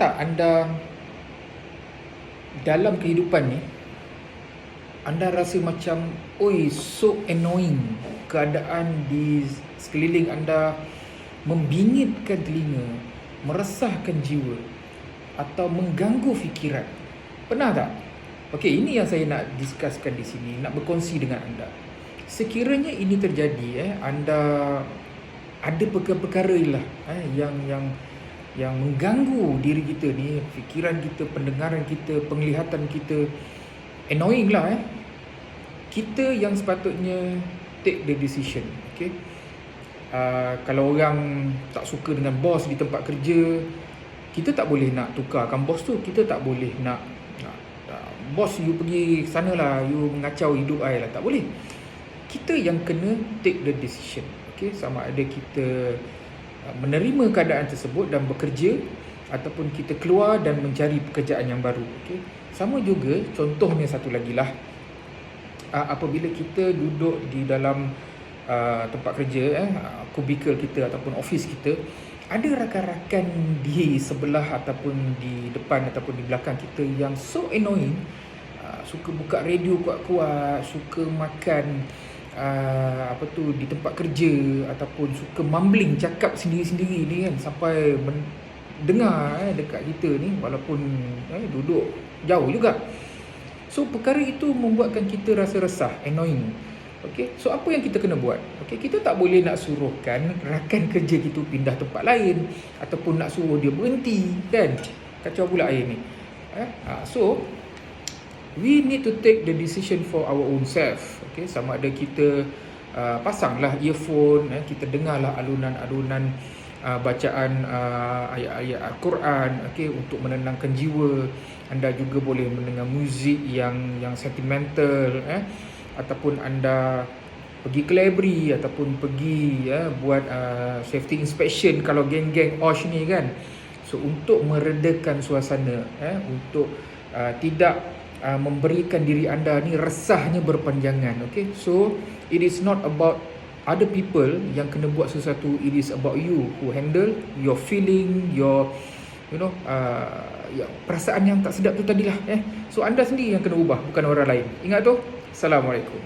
tak anda dalam kehidupan ni anda rasa macam so annoying, keadaan di sekeliling anda membingitkan telinga, meresahkan jiwa atau mengganggu fikiran? Pernah tak? Okey, ini yang saya nak discusskan di sini, nak berkongsi dengan anda. Sekiranya ini terjadi, anda ada perkara-perkara lah yang mengganggu diri kita ni, fikiran kita, pendengaran kita, penglihatan kita, annoying lah. Kita yang sepatutnya take the decision. Okay? Kalau orang tak suka dengan bos di tempat kerja, kita tak boleh nak tukarkan bos tu. Kita tak boleh nak bos you pergi sana lah, you mengacau hidup I lah. Tak boleh. Kita yang kena take the decision. Okay? Sama ada kita menerima keadaan tersebut dan bekerja, ataupun kita keluar dan mencari pekerjaan yang baru. Okay? Sama juga, contohnya satu lagi lah, apabila kita duduk di dalam tempat kerja, kubikel kita ataupun office kita, ada rakan-rakan di sebelah ataupun di depan ataupun di belakang kita yang so annoying, suka buka radio kuat-kuat, suka makan di tempat kerja, ataupun suka mumbling, cakap sendiri-sendiri ni kan, sampai dengar dekat kita ni walaupun duduk jauh juga. So perkara itu membuatkan kita rasa resah, annoying. Okay, so apa yang kita kena buat? Okay, kita tak boleh nak suruhkan rakan kerja kita pindah tempat lain, ataupun nak suruh dia berhenti, kan? Kacau pula air ni. So we need to take the decision for our own self. Okay, sama ada kita pasanglah earphone, kita dengarlah alunan-alunan bacaan ayat-ayat Al-Quran, okay, untuk menenangkan jiwa. Anda juga boleh mendengar muzik yang sentimental, ataupun anda pergi ke library, ataupun pergi buat safety inspection kalau geng-geng OSH ni kan. So untuk meredakan suasana, untuk tidak memberikan diri anda ni resahnya berpanjangan. Okay, so it is not about other people yang kena buat sesuatu, it is about you who handle your feeling, your perasaan yang tak sedap tu tadilah. So anda sendiri yang kena ubah, bukan orang lain. Ingat tu. Assalamualaikum.